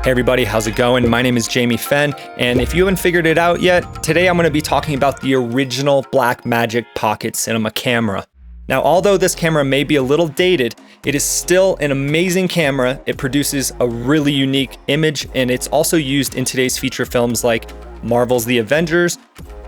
Hey everybody, how's it going? My name is Jamie Fenn, and if you haven't figured it out yet, today I'm going to be talking about the original Blackmagic Pocket Cinema camera. Now, although this camera may be a little dated, it is still an amazing camera. It produces a really unique image, and it's also used in today's feature films like Marvel's The Avengers,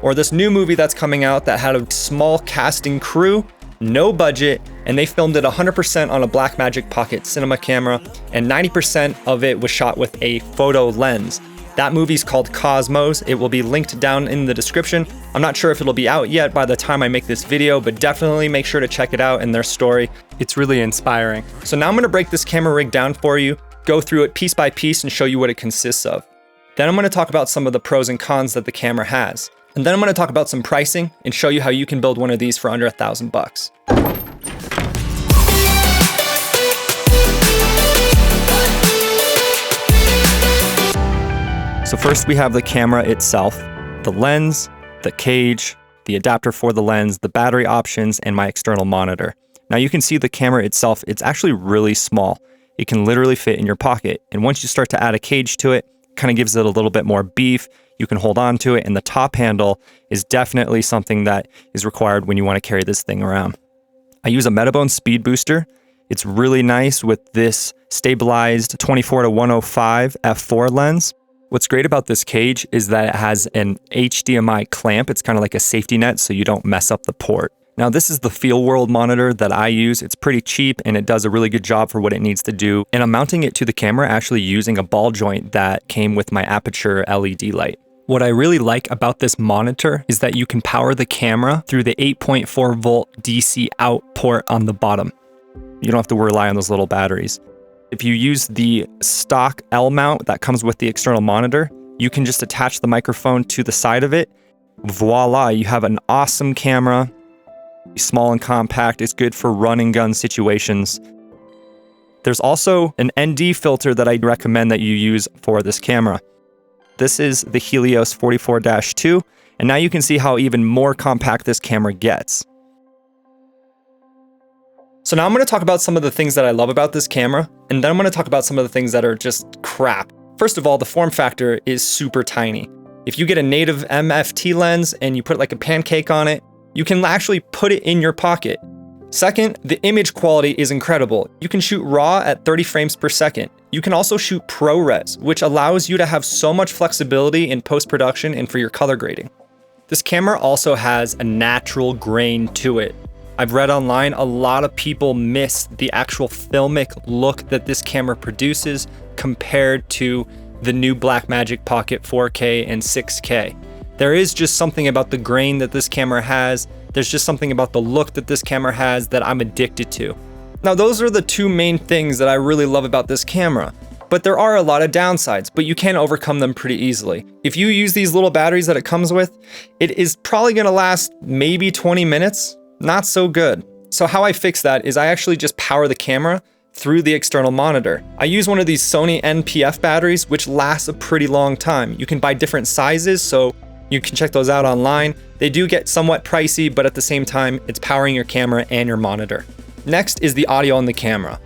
or this new movie that's coming out that had a small casting crew, no budget, and they filmed it 100% on a Blackmagic Pocket Cinema camera, and 90% of it was shot with a photo lens. That movie's called Cosmos. It will be linked down in the description. I'm not sure if it'll be out yet by the time I make this video, but definitely make sure to check it out and their story. It's really inspiring. So now I'm gonna break this camera rig down for you, go through it piece by piece and show you what it consists of. Then I'm gonna talk about some of the pros and cons that the camera has. And then I'm gonna talk about some pricing and show you how you can build one of these for under $1,000. So first we have the camera itself, the lens, the cage, the adapter for the lens, the battery options, and my external monitor. Now you can see the camera itself, it's actually really small. It can literally fit in your pocket. And once you start to add a cage to it, kind of gives it a little bit more beef. You can hold on to it, and the top handle is definitely something that is required when you want to carry this thing around. I use a Metabone speed booster. It's really nice with this stabilized 24-105 f4 lens. What's great about this cage is that it has an HDMI clamp. It's kind of like a safety net so you don't mess up the port. Now this is the Feel World monitor that I use. It's pretty cheap and it does a really good job for what it needs to do. And I'm mounting it to the camera actually using a ball joint that came with my Aperture LED light. What I really like about this monitor is that you can power the camera through the 8.4 volt DC out port on the bottom. You don't have to rely on those little batteries. If you use the stock L mount that comes with the external monitor, you can just attach the microphone to the side of it. Voila, you have an awesome camera. Small and compact, it's good for run and gun situations. There's also an ND filter that I recommend that you use for this camera. This is the Helios 44-2, and now you can see how even more compact this camera gets. So now I'm going to talk about some of the things that I love about this camera, and then I'm going to talk about some of the things that are just crap. First of all, the form factor is super tiny. If you get a native MFT lens and you put like a pancake on it, you can actually put it in your pocket. Second, the image quality is incredible. You can shoot RAW at 30 frames per second. You can also shoot ProRes, which allows you to have so much flexibility in post-production and for your color grading. This camera also has a natural grain to it. I've read online a lot of people miss the actual filmic look that this camera produces compared to the new Blackmagic Pocket 4K and 6K. There is just something about the grain that this camera has. There's just something about the look that this camera has that I'm addicted to. Now, those are the two main things that I really love about this camera. But there are a lot of downsides, but you can overcome them pretty easily. If you use these little batteries that it comes with, it is probably gonna last maybe 20 minutes. Not so good. So how I fix that is I actually just power the camera through the external monitor. I use one of these Sony NPF batteries, which lasts a pretty long time. You can buy different sizes, so you can check those out online. They do get somewhat pricey, but at the same time, it's powering your camera and your monitor. Next is the audio on the camera.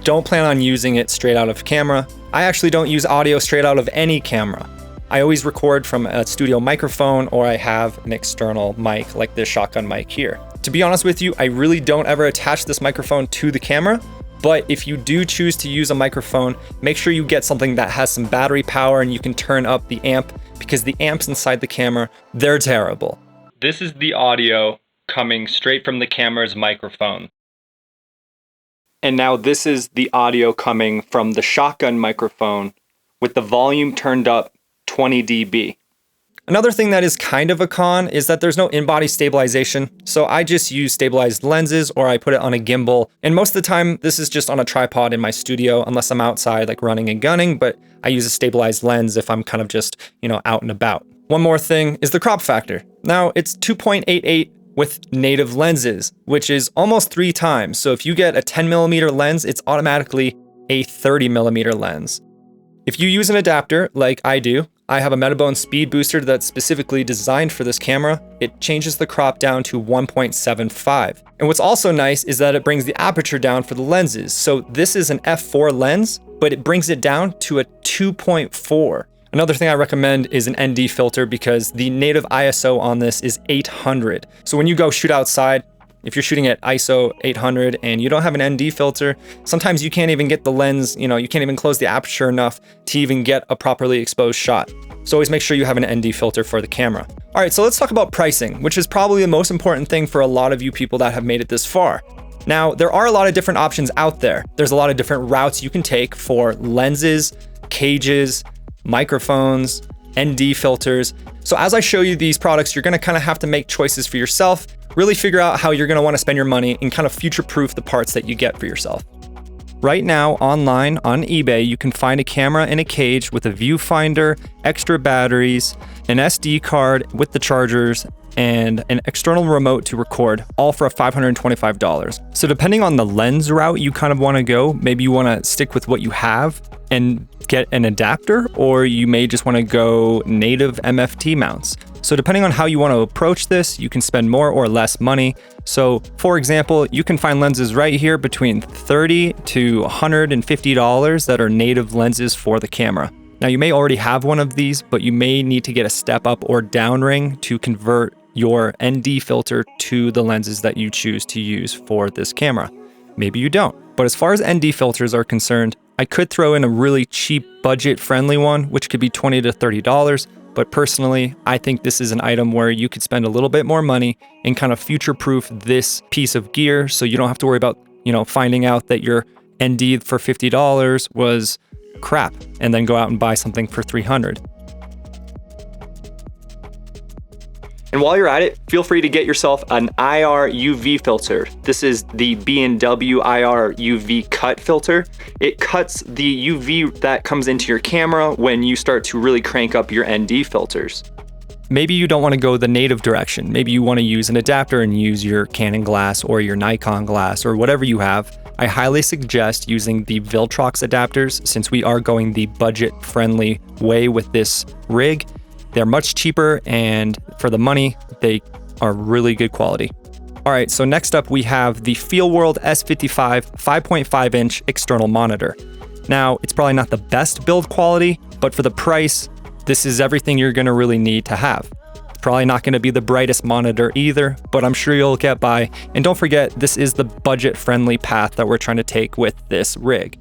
Don't plan on using it straight out of camera. I actually don't use audio straight out of any camera. I always record from a studio microphone, or I have an external mic like this shotgun mic here. To be honest with you, I really don't ever attach this microphone to the camera, but if you do choose to use a microphone, make sure you get something that has some battery power and you can turn up the amp, because the amps inside the camera, they're terrible. This is the audio coming straight from the camera's microphone. And now this is the audio coming from the shotgun microphone with the volume turned up 20 dB. Another thing that is kind of a con is that there's no in-body stabilization, so I just use stabilized lenses or I put it on a gimbal, and most of the time this is just on a tripod in my studio unless I'm outside like running and gunning, but I use a stabilized lens if I'm kind of just, out and about. One more thing is the crop factor. Now it's 2.88 with native lenses, which is almost 3 times, so if you get a 10mm lens, it's automatically a 30mm lens. If you use an adapter like I do, I have a Metabone speed booster that's specifically designed for this camera. It changes the crop down to 1.75. And what's also nice is that it brings the aperture down for the lenses. So this is an f4 lens, but it brings it down to a 2.4. Another thing I recommend is an ND filter because the native ISO on this is 800. So when you go shoot outside, if you're shooting at ISO 800 and you don't have an ND filter, sometimes you can't even get the lens, you can't even close the aperture enough to even get a properly exposed shot. So always make sure you have an ND filter for the camera. All right, so let's talk about pricing, which is probably the most important thing for a lot of you people that have made it this far. Now, there are a lot of different options out there. There's a lot of different routes you can take for lenses, cages, microphones, ND filters. So as I show you these products, you're gonna kind of have to make choices for yourself, really figure out how you're gonna wanna spend your money and kind of future-proof the parts that you get for yourself. Right now, online on eBay, you can find a camera in a cage with a viewfinder, extra batteries, an SD card with the chargers, and an external remote to record, all for $525. So depending on the lens route you kind of want to go, maybe you want to stick with what you have and get an adapter, or you may just want to go native MFT mounts. So depending on how you want to approach this, you can spend more or less money. So for example, you can find lenses right here between $30 to $150 that are native lenses for the camera. Now you may already have one of these, but you may need to get a step up or down ring to convert your ND filter to the lenses that you choose to use for this camera. Maybe you don't. But as far as ND filters are concerned, I could throw in a really cheap budget-friendly one, which could be $20 to $30. But personally, I think this is an item where you could spend a little bit more money and kind of future-proof this piece of gear so you don't have to worry about, finding out that your ND for $50 was crap and then go out and buy something for $300. And while you're at it, feel free to get yourself an IR UV filter. This is the B&W IR UV cut filter. It cuts the UV that comes into your camera when you start to really crank up your ND filters. Maybe you don't want to go the native direction. Maybe you want to use an adapter and use your Canon glass or your Nikon glass or whatever you have. I highly suggest using the Viltrox adapters since we are going the budget-friendly way with this rig. They're much cheaper, and for the money, they are really good quality. All right, so next up we have the FeelWorld S55 5.5-inch external monitor. Now, it's probably not the best build quality, but for the price, this is everything you're gonna really need to have. It's probably not gonna be the brightest monitor either, but I'm sure you'll get by. And don't forget, this is the budget-friendly path that we're trying to take with this rig.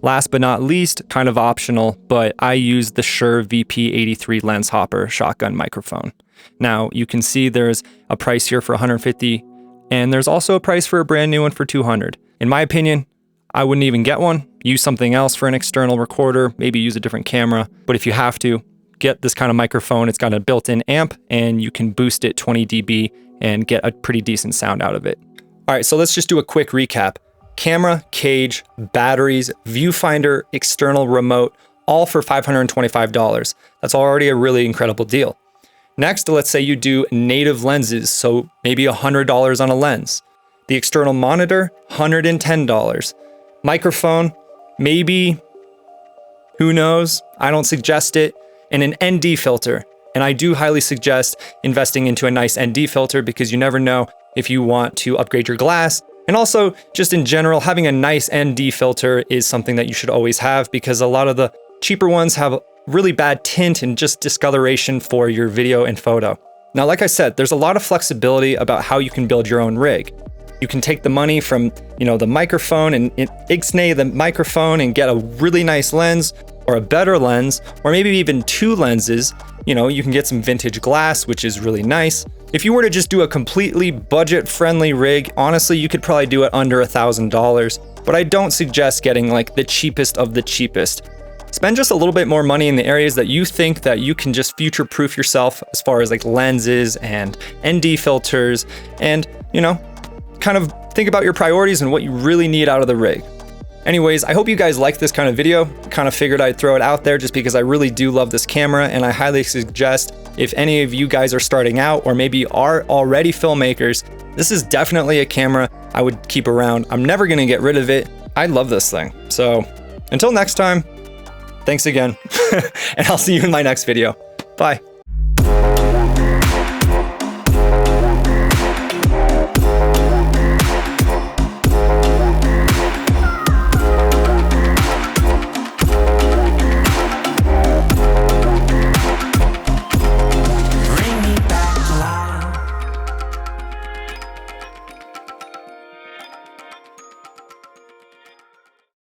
Last but not least, kind of optional, but I use the Shure VP83 lens hopper shotgun microphone. Now you can see there's a price here for $150, and there's also a price for a brand new one for $200. In my opinion, I wouldn't even get one. Use something else for an external recorder, maybe use a different camera. But if you have to, get this kind of microphone. It's got a built-in amp, and you can boost it 20 dB and get a pretty decent sound out of it. All right, so let's just do a quick recap. Camera, cage, batteries, viewfinder, external remote, all for $525. That's already a really incredible deal. Next, let's say you do native lenses, so maybe $100 on a lens. The external monitor, $110. Microphone, maybe, who knows? I don't suggest it. And an ND filter. And I do highly suggest investing into a nice ND filter because you never know if you want to upgrade your glass. And also, just in general, having a nice ND filter is something that you should always have because a lot of the cheaper ones have really bad tint and just discoloration for your video and photo. Now, like I said, there's a lot of flexibility about how you can build your own rig. You can take the money from, the microphone and ixnay the microphone and get a really nice lens or a better lens, or maybe even two lenses. You can get some vintage glass, which is really nice. If you were to just do a completely budget-friendly rig, honestly, you could probably do it under $1,000, but I don't suggest getting like the cheapest of the cheapest. Spend just a little bit more money in the areas that you think that you can just future-proof yourself as far as like lenses and ND filters and, kind of think about your priorities and what you really need out of the rig. Anyways, I hope you guys liked this kind of video. Kind of figured I'd throw it out there just because I really do love this camera, and I highly suggest if any of you guys are starting out or maybe are already filmmakers, this is definitely a camera I would keep around. I'm never gonna get rid of it. I love this thing. So until next time, thanks again, and I'll see you in my next video. Bye.